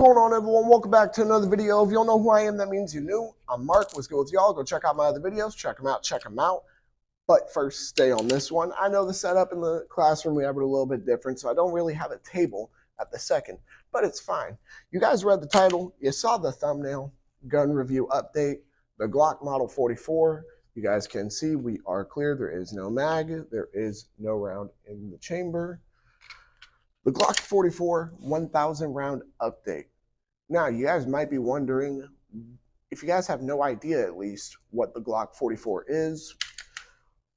What's going on, everyone? Welcome back to another video. If you don't know who I am, that means you're new. I'm Mark. What's good with y'all? Go check out my other videos. Check them out. But first, stay on this one. I know the setup in the classroom, we have it a little bit different, so I don't really have a table at the second, but it's fine. You guys read the title. You saw the thumbnail. Gun review update. The Glock Model 44. You guys can see we are clear. There is no mag. There is no round in the chamber. The Glock 44 1,000 round update. Now, you guys might be wondering, if you guys have no idea at least what the Glock 44 is,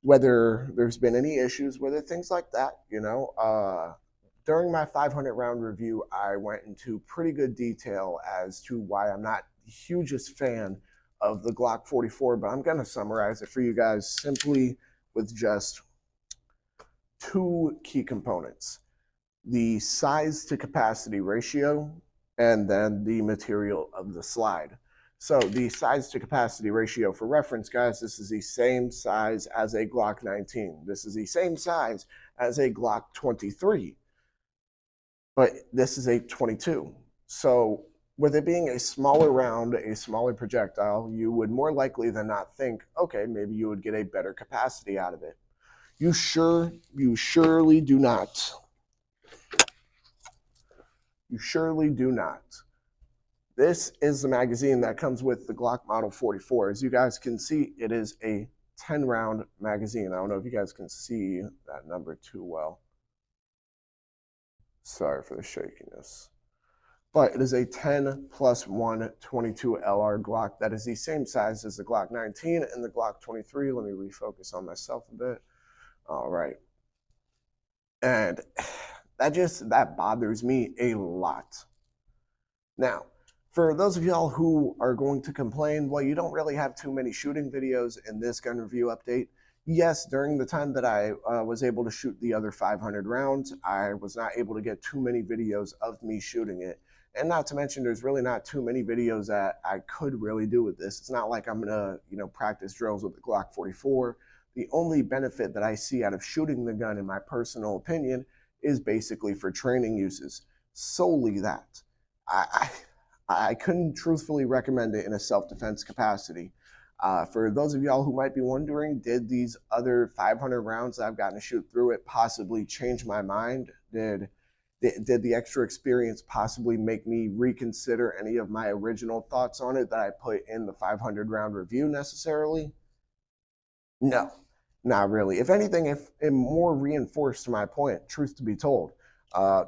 whether there's been any issues with it, things like that, during my 500 round review, I went into pretty good detail as to why I'm not the hugest fan of the Glock 44, but I'm going to summarize it for you guys simply with just two key components: the size to capacity ratio, and then the material of the slide. So the size to capacity ratio, for reference, guys, this is the same size as a Glock 19. This is the same size as a Glock 23, but this is a 22. So with it being a smaller round, a smaller projectile, you would more likely than not think, okay, maybe you would get a better capacity out of it. You surely do not. You surely do not. This is the magazine that comes with the Glock Model 44. As you guys can see, it is a 10 round magazine. I don't know if you guys can see that number too well. Sorry for the shakiness. But it is a 10 plus 1 22 LR Glock that is the same size as the Glock 19 and the Glock 23. Let me refocus on myself a bit. All right. And that bothers me a lot. Now, for those of y'all who are going to complain, well, you don't really have too many shooting videos in this gun review update. Yes, during the time that I was able to shoot the other 500 rounds, I was not able to get too many videos of me shooting it. And not to mention, there's really not too many videos that I could really do with this. It's not like I'm gonna, practice drills with the Glock 44. The only benefit that I see out of shooting the gun, in my personal opinion, is basically for training uses. Solely that. I couldn't truthfully recommend it in a self-defense capacity. For those of y'all who might be wondering, did these other 500 rounds that I've gotten to shoot through it possibly change my mind? Did the extra experience possibly make me reconsider any of my original thoughts on it that I put in the 500 round review necessarily? No, not really. If anything, it more reinforced my point, truth be told, and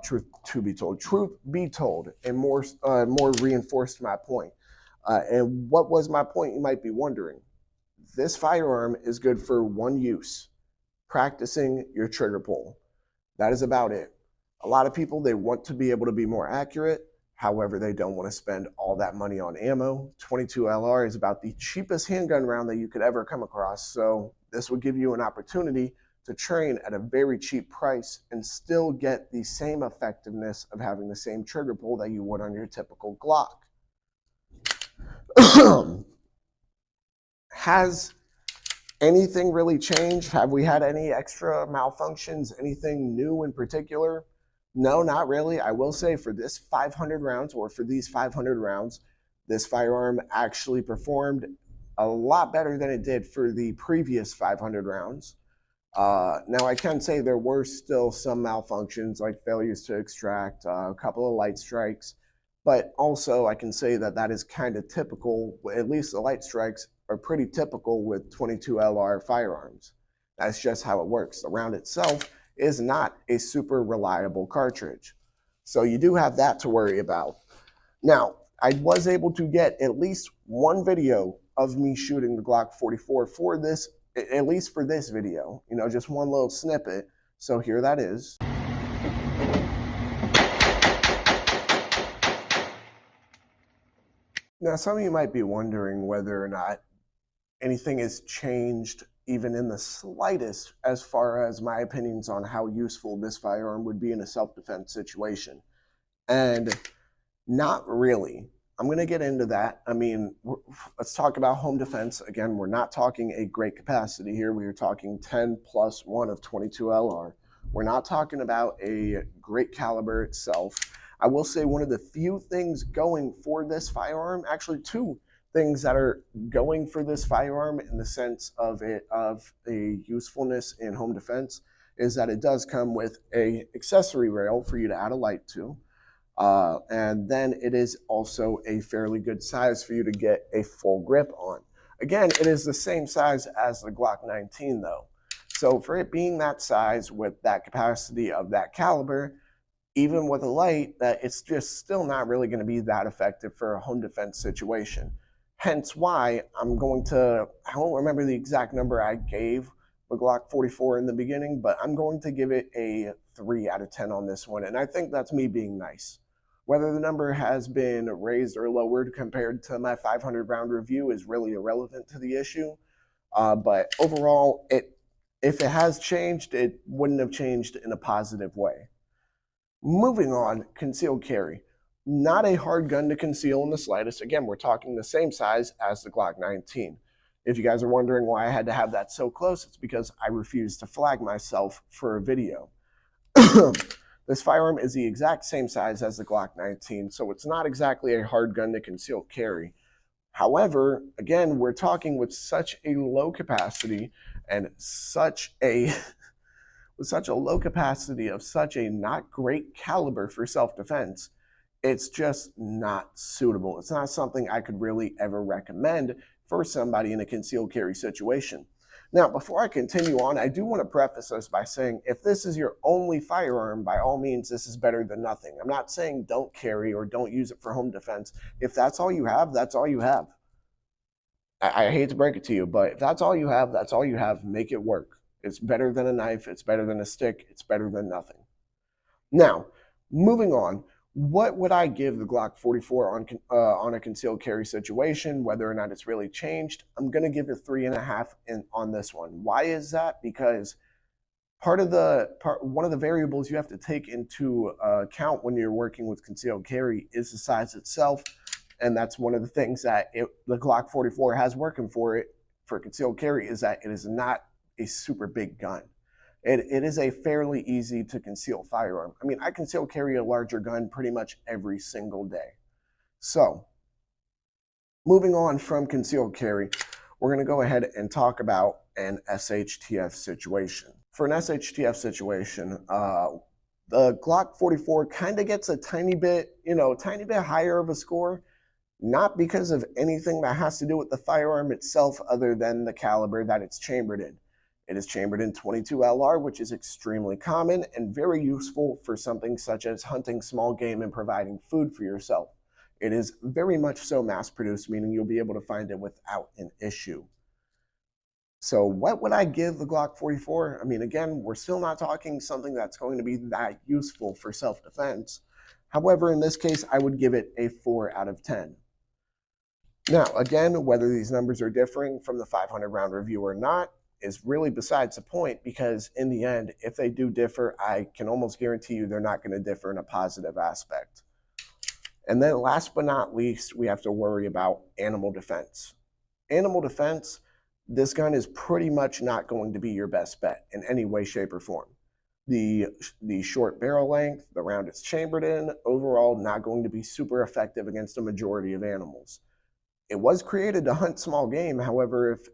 more reinforced my point. And what was my point, you might be wondering? This firearm is good for one use: practicing your trigger pull. That is about it. A lot of people, they want to be able to be more accurate. However, they don't want to spend all that money on ammo. 22 LR is about the cheapest handgun round that you could ever come across. So this would give you an opportunity to train at a very cheap price and still get the same effectiveness of having the same trigger pull that you would on your typical Glock. Has anything really changed? Have we had any extra malfunctions? Anything new in particular? No, not really. I will say for this 500 rounds, or for these 500 rounds, this firearm actually performed a lot better than it did for the previous 500 rounds. Now, I can say there were still some malfunctions, like failures to extract, a couple of light strikes, but also I can say that is kind of typical. At least the light strikes are pretty typical with 22 LR firearms. That's just how it works. The round itself is not a super reliable cartridge. So you do have that to worry about. Now, I was able to get at least one video of me shooting the Glock 44 for this, at least for this video, just one little snippet. So here that is. Now, some of you might be wondering whether or not anything has changed even in the slightest as far as my opinions on how useful this firearm would be in a self-defense situation. And not really. I'm going to get into that. I mean, let's talk about home defense. Again, we're not talking a great capacity here. We are talking 10 plus 1 of 22 LR. We're not talking about a great caliber itself. I will say one of the few things going for this firearm, actually two things that are going for this firearm in the sense of a usefulness in home defense, is that it does come with a accessory rail for you to add a light to. And then it is also a fairly good size for you to get a full grip on. Again, it is the same size as the Glock 19 though. So for it being that size with that capacity of that caliber, even with a light, that it's just still not really going to be that effective for a home defense situation. Hence why I'm going to, I don't remember the exact number I gave the Glock 44 in the beginning, but I'm going to give it a 3 out of 10 on this one. And I think that's me being nice. Whether the number has been raised or lowered compared to my 500 round review is really irrelevant to the issue. But overall, if it has changed, it wouldn't have changed in a positive way. Moving on, concealed carry. Not a hard gun to conceal in the slightest. Again, we're talking the same size as the Glock 19. If you guys are wondering why I had to have that so close, it's because I refused to flag myself for a video. This firearm is the exact same size as the Glock 19, so it's not exactly a hard gun to conceal carry. However, again, we're talking with such a low capacity and such a with such a low capacity of such a not great caliber for self-defense, it's just not suitable. It's not something I could really ever recommend for somebody in a concealed carry situation. Now, before I continue on, I do want to preface this by saying if this is your only firearm, by all means, this is better than nothing. I'm not saying don't carry or don't use it for home defense. If that's all you have, that's all you have. I hate to break it to you, but if that's all you have, that's all you have. Make it work. It's better than a knife. It's better than a stick. It's better than nothing. Now, moving on. What would I give the Glock 44 on a concealed carry situation, whether or not it's really changed? I'm going to give it 3.5 on this one. Why is that? Because one of the variables you have to take into account when you're working with concealed carry is the size itself, and that's one of the things that the Glock 44 has working for it for concealed carry, is that it is not a super big gun. It is a fairly easy to conceal firearm. I mean, I conceal carry a larger gun pretty much every single day. So, moving on from concealed carry, we're going to go ahead and talk about an SHTF situation. For an SHTF situation, the Glock 44 kind of gets a tiny bit higher of a score, not because of anything that has to do with the firearm itself other than the caliber that it's chambered in. It is chambered in .22 LR, which is extremely common and very useful for something such as hunting small game and providing food for yourself. It is very much so mass-produced, meaning you'll be able to find it without an issue. So what would I give the Glock 44? I mean, again, we're still not talking something that's going to be that useful for self-defense. However, in this case, I would give it a 4 out of 10. Now, again, whether these numbers are differing from the 500 round review or not is really besides the point, because in the end, if they do differ, I can almost guarantee you they're not going to differ in a positive aspect. And then last but not least, we have to worry about animal defense. Animal defense, this gun is pretty much not going to be your best bet in any way, shape, or form. The short barrel length, the round it's chambered in, overall not going to be super effective against a majority of animals. It was created to hunt small game. However, if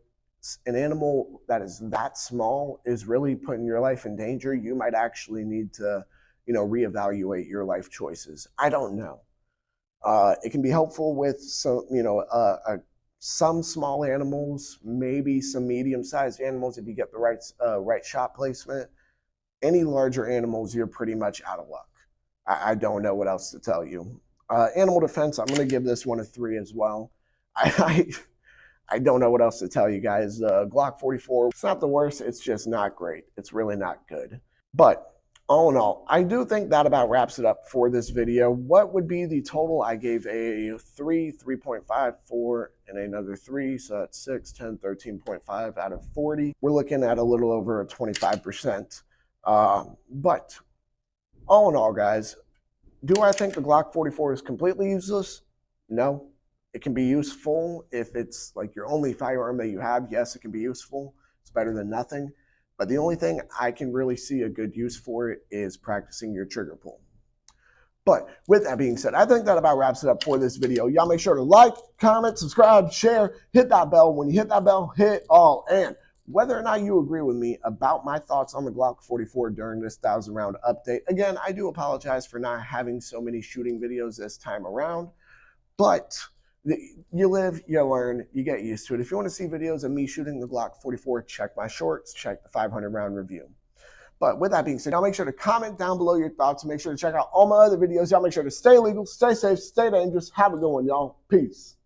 an animal that is that small is really putting your life in danger, you might actually need to, reevaluate your life choices. I don't know. It can be helpful with some small animals, maybe some medium-sized animals if you get the right shot placement. Any larger animals, you're pretty much out of luck. I don't know what else to tell you. Animal defense, I'm going to give this one a 3 as well. I don't know what else to tell you guys. Glock 44, it's not the worst, it's just not great. It's really not good. But all in all, I do think that about wraps it up for this video. What would be the total? I gave a 3, 3.5, 4, and another 3, so that's 6, 10, 13.5 out of 40. We're looking at a little over a 25%. But all in all, guys, do I think the Glock 44 is completely useless? No. It can be useful if it's like your only firearm that you have. Yes, it can be useful. It's better than nothing. But the only thing I can really see a good use for it is practicing your trigger pull. But with that being said, I think that about wraps it up for this video. Y'all make sure to like, comment, subscribe, share, hit that bell. When you hit that bell, hit all. And whether or not you agree with me about my thoughts on the Glock 44 during this 1,000-round update, again, I do apologize for not having so many shooting videos this time around, but you live, you learn, you get used to it. If you want to see videos of me shooting the Glock 44, check my shorts, check the 500-round review. But with that being said, y'all make sure to comment down below your thoughts and make sure to check out all my other videos. Y'all make sure to stay legal, stay safe, stay dangerous. Have a good one, y'all. Peace.